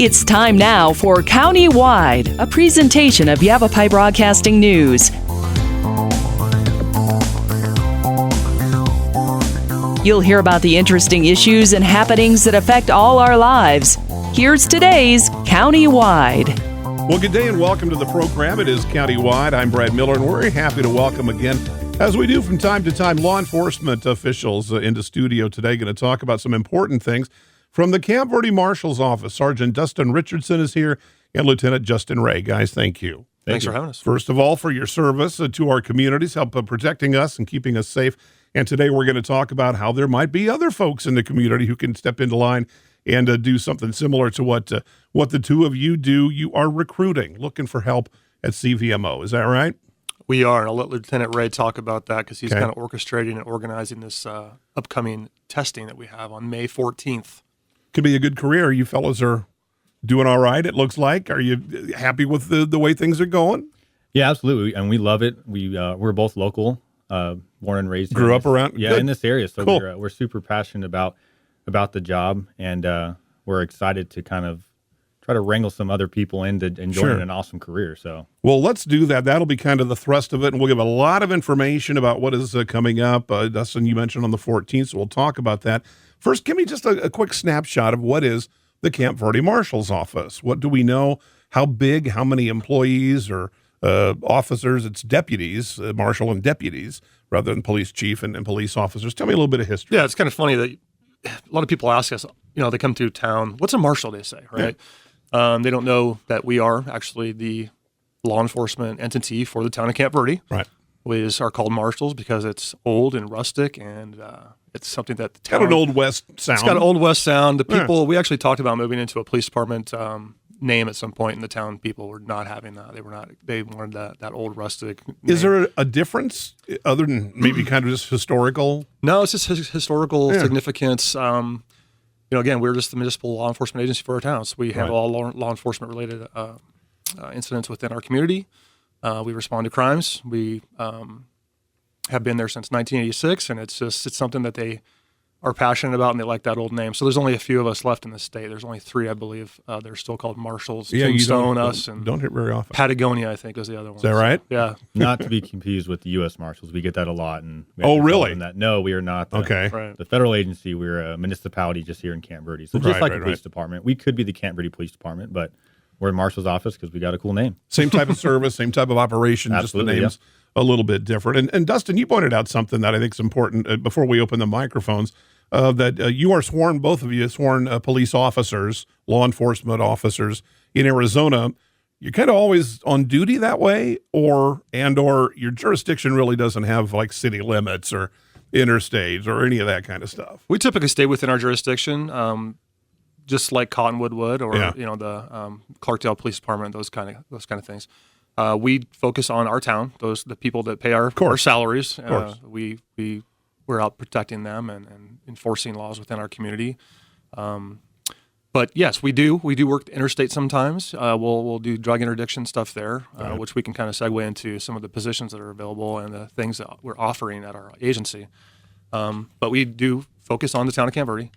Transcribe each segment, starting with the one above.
It's time now for County-Wide, a presentation of Yavapai Broadcasting News. You'll hear about the interesting issues and happenings that affect all our lives. Here's today's County-Wide. Well, good day and welcome to the program. It is County-Wide. I'm Brad Miller, and we're happy to welcome again, as we do from time to time, law enforcement officials into studio today. Going to talk about some important things from the Camp Verde Marshal's Office. Sgt Dustin Richardson is here, and Lieutenant Justin Ray. Guys, thank you. Thanks for having us. First of all, for your service to our communities, help protecting us and keeping us safe. And today we're going to talk about how there might be other folks in the community who can step into line and do something similar to what the two of you do. You are recruiting, looking for help at CVMO. Is that right? We are. And I'll let Lieutenant Ray talk about that because he's kind of orchestrating and organizing this upcoming testing that we have on May 14th. Could be a good career. You fellows are doing all right, it looks like. Are you happy with the way things are going? Yeah, absolutely. And we love it. We're both local, born and raised. Grew up around? Yeah, Good. In this area. So Cool. we're super passionate about the job, and we're excited to kind of try to wrangle some other people into enjoying an awesome career. So, well, let's do that. That'll be kind of the thrust of it, and we'll give a lot of information about what is coming up. Dustin, you mentioned on the 14th, so we'll talk about that. First, give me just a quick snapshot of what is the Camp Verde Marshal's Office. What do we know? How big? How many employees or officers? It's deputies, marshal and deputies, rather than police chief and police officers. Tell me a little bit of history. Yeah, it's kind of funny that a lot of people ask us, they come through town, what's a marshal, they say, right? Yeah. They don't know that we are actually the law enforcement entity for the town of Camp Verde. Right. We are called marshals because it's old and rustic, and it's something that the town... Got an Old West sound. It's got an Old West sound. The people, we actually talked about moving into a police department name at some point, and the town people were not having that. They wanted that old rustic name. Is there a difference other than maybe kind of just historical? No, it's just historical significance. Again, we're just the municipal law enforcement agency for our town. So we handle all law enforcement related incidents within our community. We respond to crimes. We have been there since 1986, and it's something that they are passionate about, and they like that old name. So there's only a few of us left in the state. There's only 3, I believe. They're still called marshals. Yeah, Tombstone, and don't hit very often. Patagonia, I think, is the other one. Is that right? Yeah. not to be confused with the U.S. Marshals. We get that a lot. And really? No, we are not. The federal agency. We're a municipality just here in Camp Verde. So just like the police department, we could be the Camp Verde Police Department, but we're in Marshal's office because we got a cool name. Same type of service, same type of operation, Absolutely, just the name's a little bit different. And Dustin, you pointed out something that I think is important before we open the microphones, that you are sworn, both of you sworn police officers, law enforcement officers in Arizona. You're kind of always on duty that way, or your jurisdiction really doesn't have like city limits or interstates or any of that kind of stuff. We typically stay within our jurisdiction, just like Cottonwood would, or the Clarkdale Police Department, those kind of things. We focus on our town, the people that pay our salaries. Of course. We're out protecting them and enforcing laws within our community. But yes, we do work interstate sometimes. We'll do drug interdiction stuff there, which we can kind of segue into some of the positions that are available and the things that we're offering at our agency. But we do focus on the town of Camp Verde.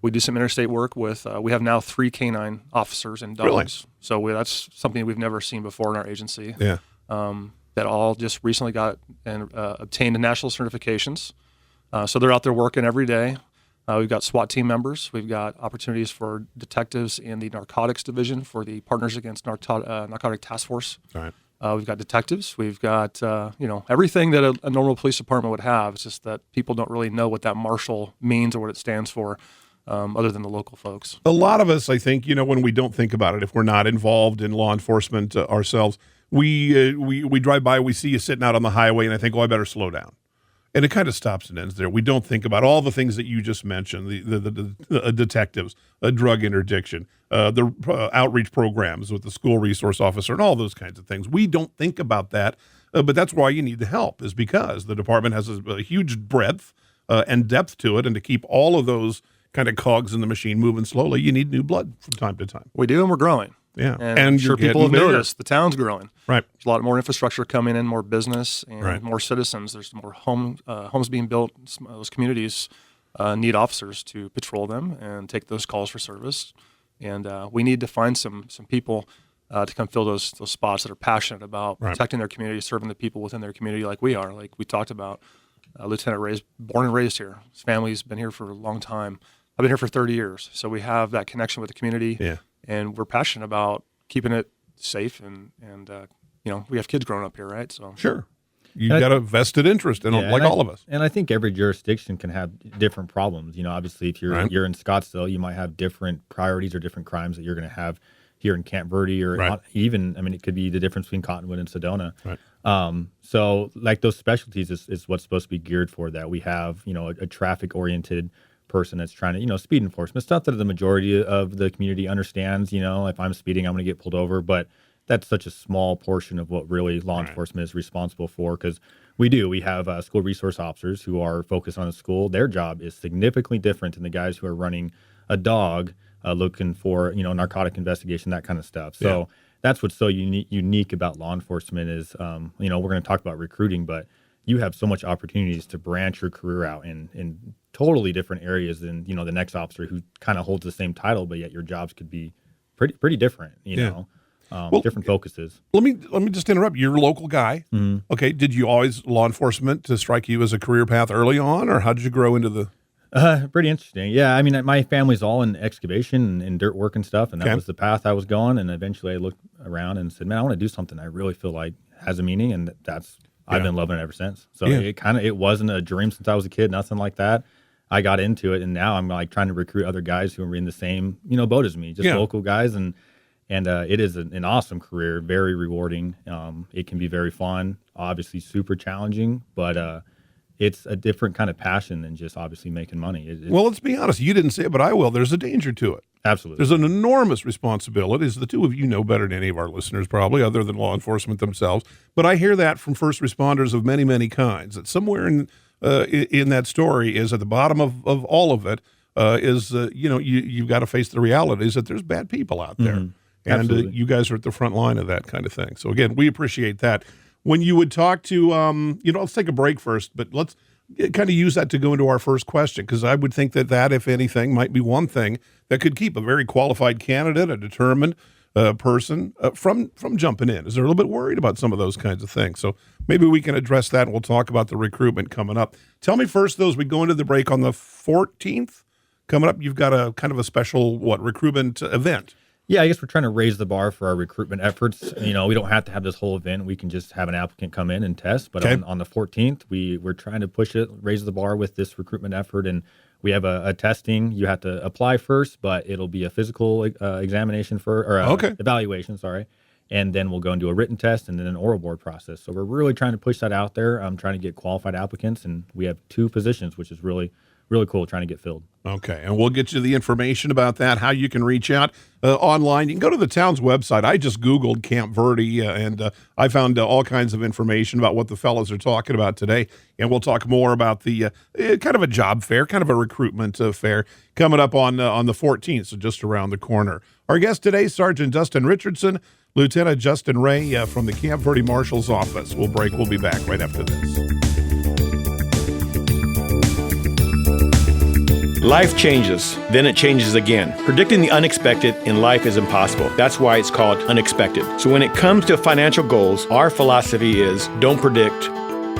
We do some interstate work with, we have now 3 canine officers and dogs. Really? So that's something we've never seen before in our agency. Yeah. That all just recently got and obtained national certifications. So they're out there working every day. We've got SWAT team members. We've got opportunities for detectives in the narcotics division for the Partners Against Narcotic Task Force. All right. We've got detectives. We've got, everything that a normal police department would have. It's just that people don't really know what that marshal means or what it stands for. Other than the local folks. A lot of us, I think, when we don't think about it, if we're not involved in law enforcement ourselves, we drive by, we see you sitting out on the highway, and I think, I better slow down. And it kind of stops and ends there. We don't think about all the things that you just mentioned, the detectives, drug interdiction, the outreach programs with the school resource officer, and all those kinds of things. We don't think about that, but that's why you need the help, is because the department has a huge breadth and depth to it, and to keep all of those kind of cogs in the machine moving slowly, you need new blood from time to time. We do, and we're growing. Yeah. And I'm sure people have noticed the town's growing. Right. There's a lot more infrastructure coming in, more business, and more citizens. There's more homes being built. Those communities need officers to patrol them and take those calls for service. And we need to find some people to come fill those spots that are passionate about protecting their community, serving the people within their community like we are, like we talked about. Lieutenant Ray's born and raised here. His family's been here for a long time. I've been here for 30 years. So we have that connection with the community, and we're passionate about keeping it safe. And we have kids growing up here, right? So sure. You've got a vested interest in like all of us. And I think every jurisdiction can have different problems. Obviously, if you're in Scottsdale, you might have different priorities or different crimes that you're going to have here in Camp Verde, or even, it could be the difference between Cottonwood and Sedona. Right. So like those specialties is what's supposed to be geared for that. We have, a traffic-oriented person that's trying to, speed enforcement, stuff that the majority of the community understands. If I'm speeding, I'm going to get pulled over, but that's such a small portion of what really law enforcement is responsible for, because we have school resource officers who are focused on the school. Their job is significantly different than the guys who are running a dog looking for, narcotic investigation, that kind of stuff. So that's what's so unique about law enforcement is, we're going to talk about recruiting, but you have so much opportunities to branch your career out in totally different areas than, the next officer who kind of holds the same title, but yet your jobs could be pretty different, know. Different focuses. Let me just interrupt. You're a local guy. Mm-hmm. Okay. Did you always law enforcement to strike you as a career path early on, or how did you grow into the? Pretty interesting. Yeah. My family's all in excavation and dirt work and stuff. And that was the path I was going. And eventually I looked around and said, man, I want to do something I really feel like has a meaning. And I've been loving it ever since. So it wasn't a dream since I was a kid, nothing like that. I got into it, and now I'm like trying to recruit other guys who are in the same, boat as me, just local guys. And it is an awesome career, very rewarding. It can be very fun, obviously super challenging, but it's a different kind of passion than just obviously making money. Well, let's be honest. You didn't say it, but I will. There's a danger to it. Absolutely. There's an enormous responsibility, as the two of you know better than any of our listeners probably, other than law enforcement themselves. But I hear that from first responders of many, many kinds, that somewhere in that story is at the bottom of all of it you've got to face the realities that there's bad people out there. Mm-hmm. And you guys are at the front line of that kind of thing. So, again, we appreciate that. When you would talk to, let's take a break first, but let's kind of use that to go into our first question, because I would think that, if anything, might be one thing that could keep a very qualified candidate, a determined person from jumping in. Is they're a little bit worried about some of those kinds of things. So maybe we can address that, and we'll talk about the recruitment coming up. Tell me first, though, as we go into the break on the 14th, coming up, you've got a kind of a special, recruitment event? Yeah, I guess we're trying to raise the bar for our recruitment efforts. We don't have to have this whole event. We can just have an applicant come in and test. But on the 14th, we're trying to push it, raise the bar with this recruitment effort. And we have a testing. You have to apply first, but it'll be a physical examination evaluation, sorry. And then we'll go and do a written test and then an oral board process. So we're really trying to push that out there. I'm trying to get qualified applicants. And we have 2 positions, which is really cool, trying to get filled. Okay, and we'll get you the information about that, how you can reach out online. You can go to the town's website. I just Googled Camp Verde, and I found all kinds of information about what the fellows are talking about today. And we'll talk more about the kind of a job fair, kind of a recruitment fair coming up on the 14th, so just around the corner. Our guest today, Sgt Dustin Richardson, Lieutenant Justin Ray from the Camp Verde Marshal's Office. We'll break. We'll be back right after this. Life changes, then it changes again. Predicting the unexpected in life is impossible. That's why it's called unexpected. So when it comes to financial goals, our philosophy is don't predict,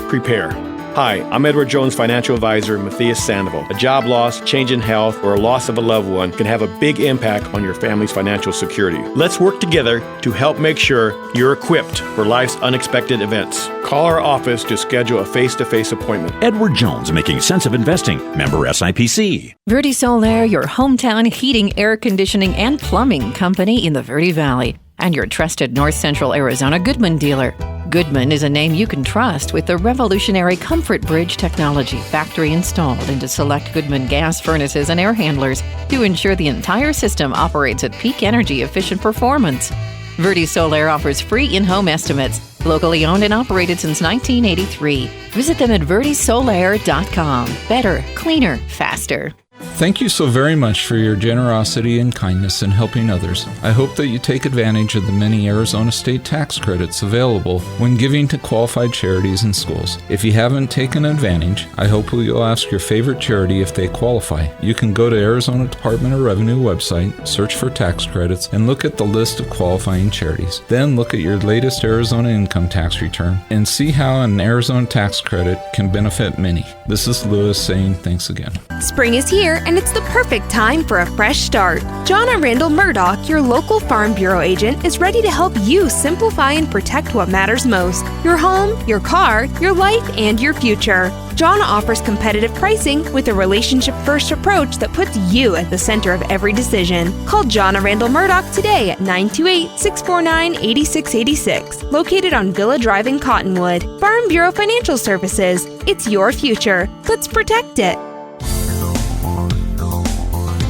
prepare. Hi, I'm Edward Jones financial advisor Matthias Sandoval. A job loss, change in health, or a loss of a loved one can have a big impact on your family's financial security. Let's work together to help make sure you're equipped for life's unexpected events. Call our office to schedule a face-to-face appointment. Edward Jones, making sense of investing. Member SIPC. Verde Solaire, your hometown heating, air conditioning, and plumbing company in the Verde Valley. And your trusted North Central Arizona Goodman dealer. Goodman is a name you can trust with the revolutionary Comfort Bridge technology factory installed into select Goodman gas furnaces and air handlers to ensure the entire system operates at peak energy efficient performance. Verde Solaire offers free in-home estimates, locally owned and operated since 1983. Visit them at verdesolaire.com. Better, cleaner, faster. Thank you so very much for your generosity and kindness in helping others. I hope that you take advantage of the many Arizona state tax credits available when giving to qualified charities and schools. If you haven't taken advantage, I hope you'll ask your favorite charity if they qualify. You can go to Arizona Department of Revenue website, search for tax credits, and look at the list of qualifying charities. Then look at your latest Arizona income tax return and see how an Arizona tax credit can benefit many. This is Lewis saying thanks again. Spring is here, and it's the perfect time for a fresh start. John and Randall Murdoch, your local Farm Bureau agent, is ready to help you simplify and protect what matters most: your home, your car, your life, and your future. John offers competitive pricing with a relationship-first approach that puts you at the center of every decision. Call John and Randall Murdoch today at 928-649-8686, located on Villa Drive in Cottonwood. Farm Bureau Financial Services. It's your future. Let's protect it.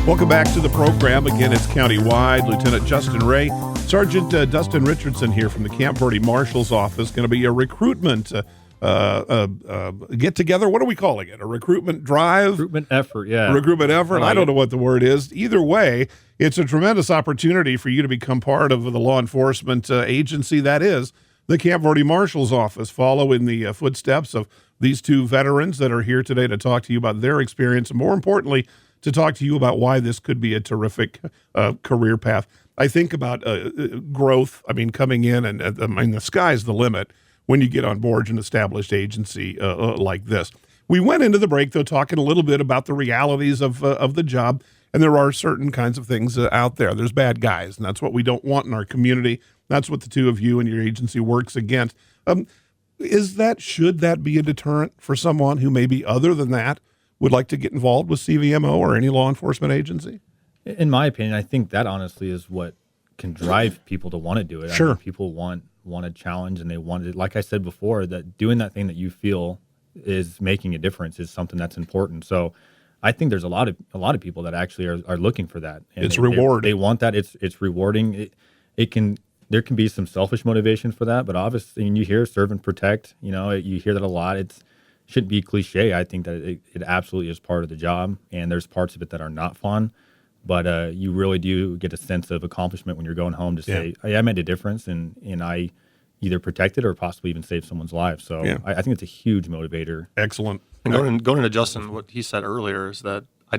Welcome back to the program. Again, it's countywide. Lieutenant Justin Ray, Sergeant Dustin Richardson here from the Camp Verde Marshal's Office. Going to be a recruitment get together. What are we calling it? A recruitment drive? Recruitment effort, yeah. Recruitment effort. I don't know what the word is. Either way, it's a tremendous opportunity for you to become part of the law enforcement agency that is the Camp Verde Marshal's Office. Follow in the footsteps of these two veterans that are here today to talk to you about their experience, and more importantly, to talk to you about why this could be a terrific career path. I think about growth. I mean, coming in, and the sky's the limit when you get on board an established agency like this. We went into the break, though, talking a little bit about the realities of the job, and there are certain kinds of things out there. There's bad guys, and that's what we don't want in our community. That's what the two of you and your agency works against. Should that be a deterrent for someone who maybe other than that would like to get involved with CVMO or any law enforcement agency? In my opinion, I think that honestly is what can drive people to want to do it. Sure. I mean, people want a challenge, and they want it. Like I said before, that doing that thing that you feel is making a difference is something that's important. So I think there's a lot of people that actually are looking for that. And it's reward. They want that. It's rewarding. There can be some selfish motivation for that, but obviously, you hear serve and protect. You hear that a lot. Shouldn't be cliche. I think that it absolutely is part of the job, and there's parts of it that are not fun, but you really do get a sense of accomplishment when you're going home to say, hey, I made a difference, and I either protected or possibly even saved someone's life. So I think it's a huge motivator. Excellent. And going into Justin, what he said earlier is that I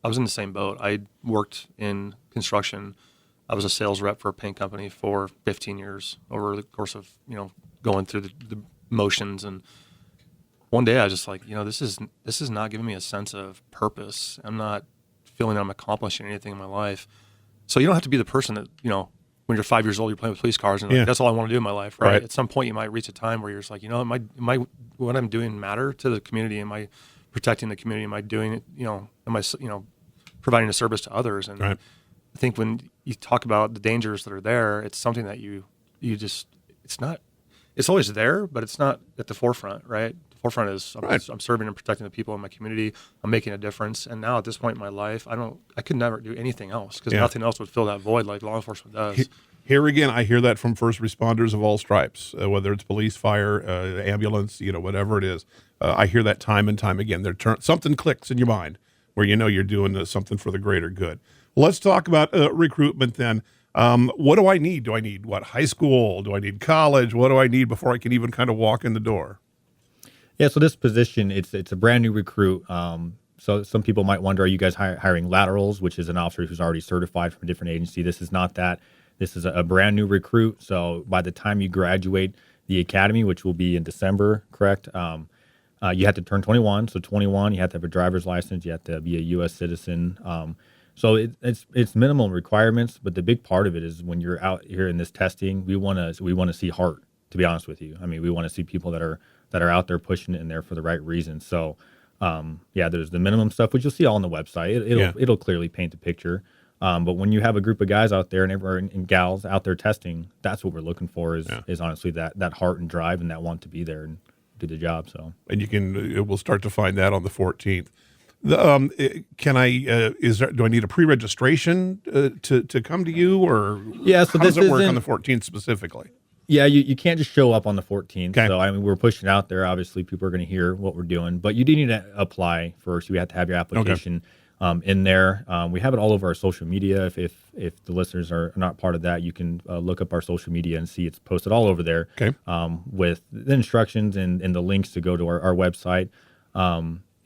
was in the same boat. I worked in construction. I was a sales rep for a paint company for 15 years over the course of, going through the motions. And one day I was just like, this is not giving me a sense of purpose. I'm not feeling I'm accomplishing anything in my life. So you don't have to be the person that, when you're 5 years old, you're playing with police cars and that's all I want to do in my life, right? At some point you might reach a time where you're just like, what I'm doing matter to the community? Am I protecting the community? Am I doing it, am I, providing a service to others? And I think when you talk about the dangers that are there, it's something that you just, it's always there, but it's not at the forefront, right? The forefront is I'm serving and protecting the people in my community. I'm making a difference. And now at this point in my life, I could never do anything else because nothing else would fill that void like law enforcement does. Here again, I hear that from first responders of all stripes, whether it's police, fire, ambulance, whatever it is. I hear that time and time again. Something clicks in your mind where you're doing something for the greater good. Let's talk about recruitment then. What do I need? Do I need high school? Do I need college? What do I need before I can even kind of walk in the door? Yeah, so this position, it's a brand new recruit. So some people might wonder, are you guys hiring laterals, which is an officer who's already certified from a different agency? This is not that. This is a brand new recruit. So by the time you graduate the academy, which will be in December, correct? You have to turn 21. So 21, you have to have a driver's license. You have to be a U.S. citizen. So it's minimal requirements, but the big part of it is when you're out here in this testing, we want to see heart. To be honest with you, I mean, we want to see people that are out there pushing it in there for the right reasons. So, there's the minimum stuff, which you'll see all on the website. It'll clearly paint the picture. But when you have a group of guys out there and gals out there testing, that's what we're looking for is honestly that heart and drive and that want to be there and do the job. So, and we'll start to find that on the 14th. Do I need a pre-registration to come to you, or how does it work on the 14th specifically? Yeah, you can't just show up on the 14th. Okay. So, I mean, we're pushing out there. Obviously, people are going to hear what we're doing. But you do need to apply first. You have to have your application. in there. We have it all over our social media. If the listeners are not part of that, you can look up our social media and see it's posted all over there. Okay. With the instructions and the links to go to our website.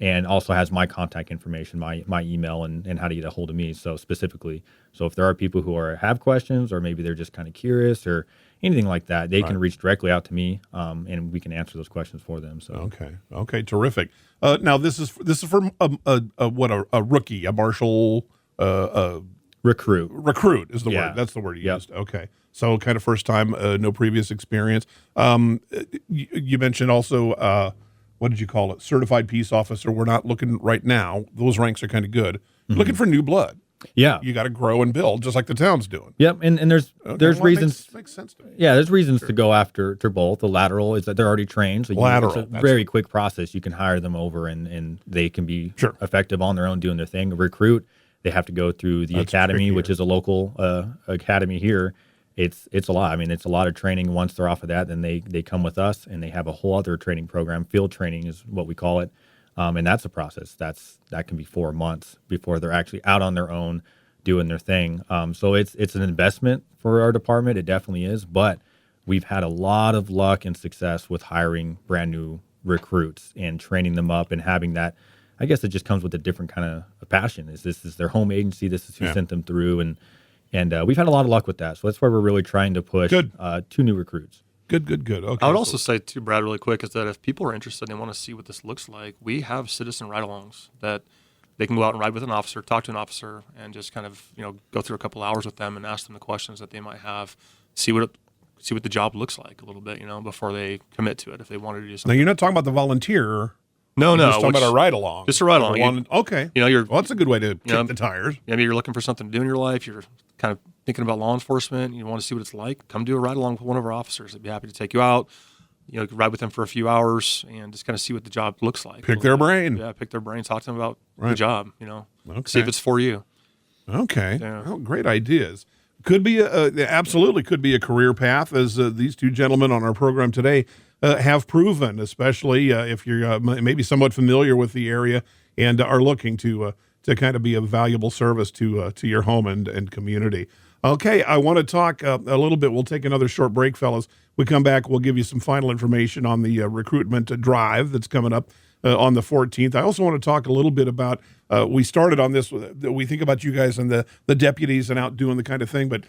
And also has my contact information, my email, and how to get a hold of me. So specifically, if there are people who have questions, or maybe they're just kind of curious or anything like that, they can reach directly out to me, and we can answer those questions for them. So okay, terrific. Now this is for a rookie, a marshal, recruit. Recruit is the word. That's the word you used. Okay, so kind of first time, no previous experience. You mentioned also. What did you call it? Certified peace officer. We're not looking right now. Those ranks are kind of good. Looking for new blood. Yeah. You got to grow and build, just like the town's doing. Yep. And there's reasons. Makes sense to me. Yeah, there's reasons to go after both. The lateral is that they're already trained. So it's a very quick process. You can hire them over and they can be effective on their own doing their thing. Recruit, they have to go through the academy, which is a local academy here. It's a lot. I mean, it's a lot of training. Once they're off of that, then they come with us, and they have a whole other training program. Field training is what we call it, and that's a process. That can be 4 months before they're actually out on their own doing their thing. So it's an investment for our department. It definitely is. But we've had a lot of luck and success with hiring brand new recruits and training them up and having that. I guess it just comes with a different kind of passion. This is their home agency. This is who sent them through, and we've had a lot of luck with that. So that's why we're really trying to push 2 new recruits. Good. Okay. I would also say, too, Brad, really quick, is that if people are interested and they want to see what this looks like, we have citizen ride-alongs that they can go out and ride with an officer, talk to an officer, and just kind of go through a couple hours with them and ask them the questions that they might have, see what the job looks like a little bit, before they commit to it if they wanted to do something. Now, you're not talking about the volunteer. No. You're just talking about a ride-along. Just a ride-along. Okay. Well, that's a good way to kick the tires. Maybe you're looking for something to do in your life. You're kind of thinking about law enforcement. You want to see what it's like. Come do a ride-along with one of our officers. They'd be happy to take you out. You ride with them for a few hours and just kind of see what the job looks like. Pick their brain. Yeah, pick their brain. Talk to them about the job. Okay. See if it's for you. Okay. Yeah. Oh, great ideas. Could be absolutely could be a career path, as these two gentlemen on our program today have proven, especially if you're maybe somewhat familiar with the area and are looking to kind of be a valuable service to your home and community. Okay, I want to talk a little bit. We'll take another short break, fellas. We come back, we'll give you some final information on the recruitment drive that's coming up on the 14th. I also want to talk a little bit about, we started on this, we think about you guys and the deputies and out doing the kind of thing, but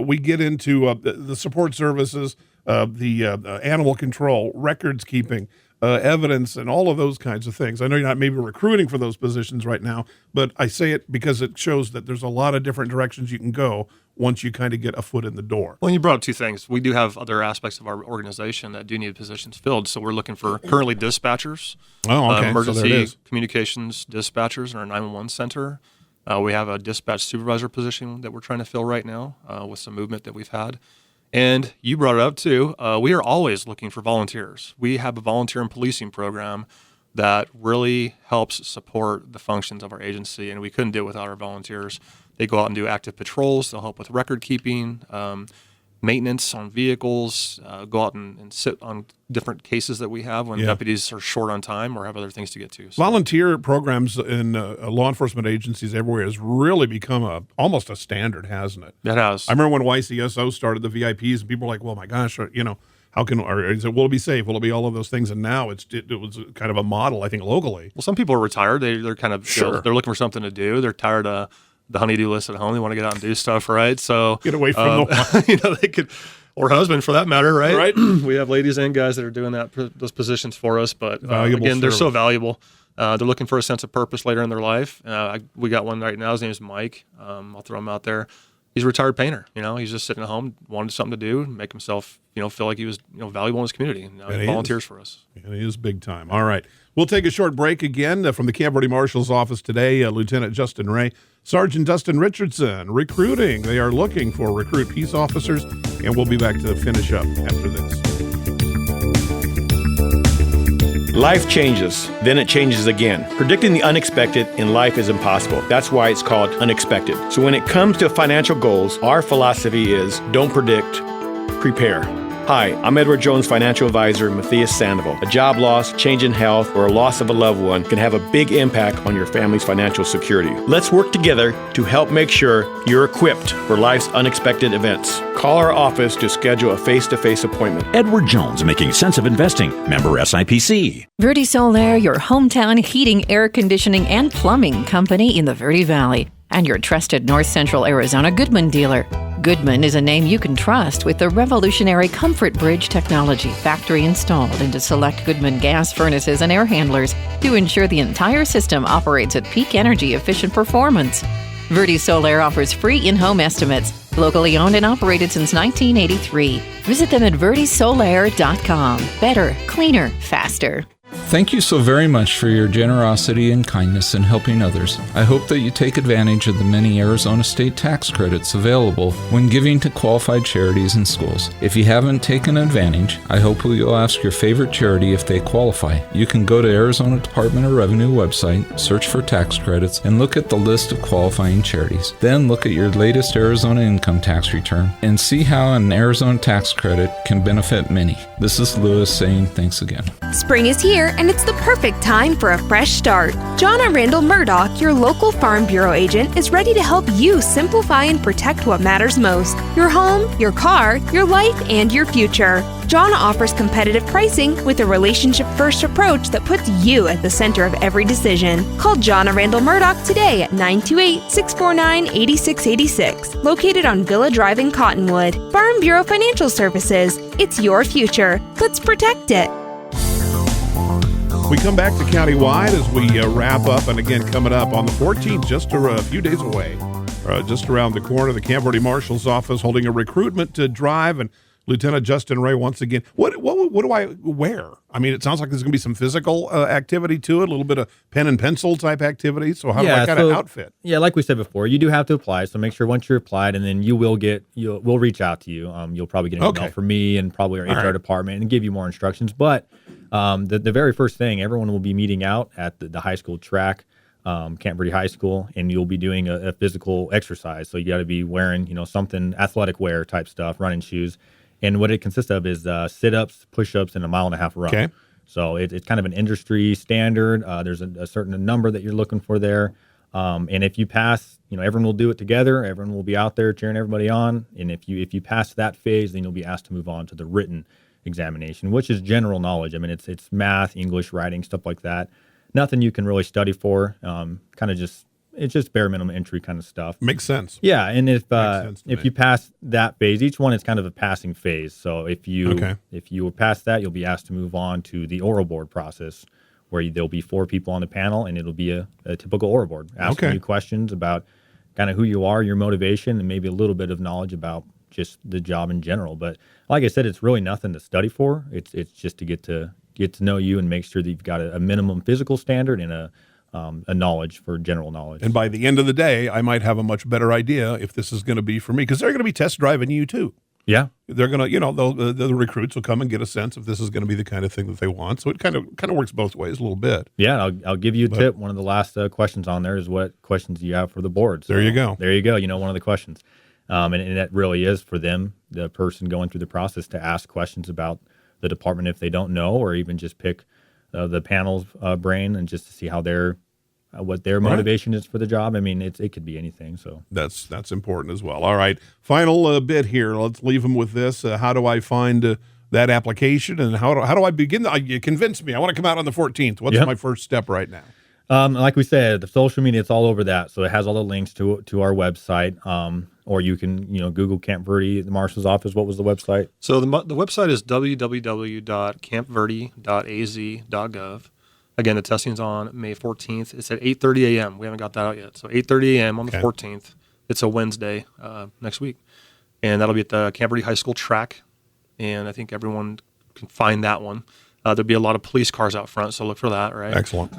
we get into the support services, the animal control, records keeping, evidence, and all of those kinds of things. I know you're not maybe recruiting for those positions right now, but I say it because it shows that there's a lot of different directions you can go once you kind of get a foot in the door. Well, you brought up 2 things. We do have other aspects of our organization that do need positions filled. So we're looking for currently dispatchers, emergency communications dispatchers in our 911 center. We have a dispatch supervisor position that we're trying to fill right now with some movement that we've had. And you brought it up too. We are always looking for volunteers. We have a volunteer and policing program that really helps support the functions of our agency, and we couldn't do it without our volunteers. They go out and do active patrols. They'll help with record keeping, maintenance on vehicles, go out and sit on different cases that we have when deputies are short on time or have other things to get to. So. Volunteer programs in law enforcement agencies everywhere has really become almost a standard, hasn't it? It has. I remember when YCSO started the VIPs, and people were like, well, my gosh, how can, or is it, will it be safe? Will it be all of those things? And now it was kind of a model, I think, locally. Well, some people are retired. They're kind of, they're looking for something to do. They're tired of the honey-do list at home. They want to get out and do stuff, right? So get away from they could, or husband for that matter, right? Right. We have ladies and guys that are doing those positions for us, but again, they're so valuable. They're looking for a sense of purpose later in their life. We got one right now. His name is Mike. I'll throw him out there. He's a retired painter. He's just sitting at home, wanted something to do, make himself, feel like he was, valuable in his community. And he volunteers for us. And he is big time. All right. We'll take a short break again from the KVRD Marshal's office today. Lieutenant Justin Ray, Sgt Dustin Richardson, recruiting. They are looking for recruit peace officers, and we'll be back to finish up after this. Life changes, then it changes again. Predicting the unexpected in life is impossible. That's why it's called unexpected. So when it comes to financial goals, our philosophy is don't predict, prepare. Hi, I'm Edward Jones financial advisor Matthias Sandoval. A job loss, change in health, or a loss of a loved one can have a big impact on your family's financial security. Let's work together to help make sure you're equipped for life's unexpected events. Call our office to schedule a face-to-face appointment. Edward Jones, making sense of investing. Member SIPC. Verde Solar, your hometown heating, air conditioning, and plumbing company in the Verde Valley, and your trusted North Central Arizona Goodman dealer. Goodman is a name you can trust with the revolutionary Comfort Bridge technology factory installed into select Goodman gas furnaces and air handlers to ensure the entire system operates at peak energy efficient performance. Verde Solar offers free in-home estimates, locally owned and operated since 1983. Visit them at verdesolar.com. Better, cleaner, faster. Thank you so very much for your generosity and kindness in helping others. I hope that you take advantage of the many Arizona state tax credits available when giving to qualified charities and schools. If you haven't taken advantage, I hope you'll ask your favorite charity if they qualify. You can go to Arizona Department of Revenue website, search for tax credits, and look at the list of qualifying charities. Then look at your latest Arizona income tax return and see how an Arizona tax credit can benefit many. This is Lewis saying thanks again. Spring is here, and it's the perfect time for a fresh start. Jonna Randall Murdoch, your local Farm Bureau agent, is ready to help you simplify and protect what matters most: your home, your car, your life, and your future. Jonna offers competitive pricing with a relationship-first approach that puts you at the center of every decision. Call Jonna Randall Murdoch today at 928-649-8686, located on Villa Drive in Cottonwood. Farm Bureau Financial Services. It's your future. Let's protect it. We come back to Countywide as we wrap up, and again, coming up on the 14th, just a few days away, just around the corner, the Camp Verde Marshal's office holding a recruitment drive, and Lieutenant Justin Ray once again. What do I wear? I mean, it sounds like there's going to be some physical activity to it, a little bit of pen and pencil type activity. So how do I kind of outfit? Yeah, like we said before, you do have to apply. So make sure once you're applied, and then we'll reach out to you. You'll probably get an email from me and probably our HR department and give you more instructions. But the very first thing, everyone will be meeting out at the high school track, Camp Verde High School, and you'll be doing a physical exercise. So you got to be wearing, something athletic wear type stuff, running shoes. And what it consists of is sit-ups, push-ups, and a 1.5 mile run. Okay. So it's kind of an industry standard. There's a certain number that you're looking for there. And if you pass, everyone will do it together. Everyone will be out there cheering everybody on. And if you pass that phase, then you'll be asked to move on to the written examination, which is general knowledge. I mean, it's math, English, writing, stuff like that. Nothing you can really study for. It's just bare minimum entry kind of stuff. Makes sense. Yeah, and if you pass that phase, each one is kind of a passing phase. So if you were past that, you'll be asked to move on to the oral board process, where there'll be 4 people on the panel, and it'll be a typical oral board asking you questions about kind of who you are, your motivation, and maybe a little bit of knowledge about just the job in general. But like I said, it's really nothing to study for. It's just to get to know you and make sure that you've got a minimum physical standard and a knowledge for general knowledge. And by the end of the day, I might have a much better idea if this is going to be for me, because they're going to be test driving you too. Yeah. They're going to, the recruits will come and get a sense if this is going to be the kind of thing that they want. So it kind of works both ways a little bit. Yeah. I'll give you a tip. One of the last questions on there is what questions do you have for the board? So there you go. There you go. One of the questions. And that really is for them, the person going through the process, to ask questions about the department if they don't know, or even just pick the panel's brain and just to see how what their motivation is for the job. I mean, it could be anything. So that's important as well. All right, final bit here. Let's leave them with this. How do I find that application, and how do I begin? You convinced me. I want to come out on the 14th. What's my first step right now? Like we said, the social media, it's all over that. So it has all the links to our website. Or you can, Google Camp Verde, the Marshal's office. What was the website? So the website is www.campverde.az.gov. Again, the testing's on May 14th. It's at 8:30 a.m. We haven't got that out yet. So 8:30 a.m. on the 14th. It's a Wednesday next week. And that'll be at the Camp Verde High School track. And I think everyone can find that one. There'll be a lot of police cars out front, so look for that, right? Excellent.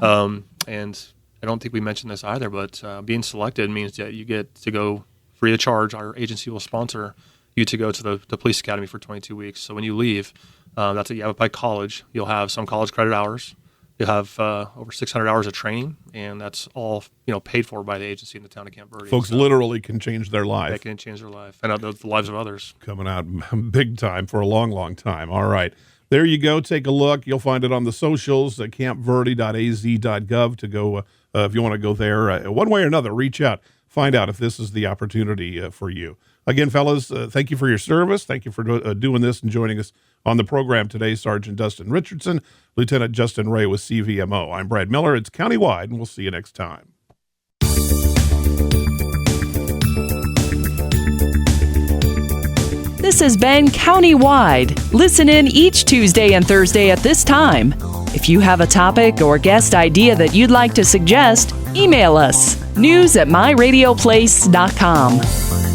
And I don't think we mentioned this either, but being selected means that you get to go free of charge. Our agency will sponsor you to go to the police academy for 22 weeks. So when you leave, that's at Yavapai College. You'll have some college credit hours. You'll have over 600 hours of training, and that's all paid for by the agency in the town of Camp Verde. Folks literally can change their life. They can change their life and the lives of others. Coming out big time for a long, long time. All right. There you go. Take a look. You'll find it on the socials at campverde.az.gov to go if you want to go there. One way or another, reach out. Find out if this is the opportunity for you. Again, fellas, thank you for your service. Thank you for doing this and joining us on the program today. Sgt Dustin Richardson, Lieutenant Justin Ray with CVMO. I'm Brad Miller. It's Countywide, and we'll see you next time. This has been Countywide. Listen in each Tuesday and Thursday at this time. If you have a topic or guest idea that you'd like to suggest, email us, news@myradioplace.com.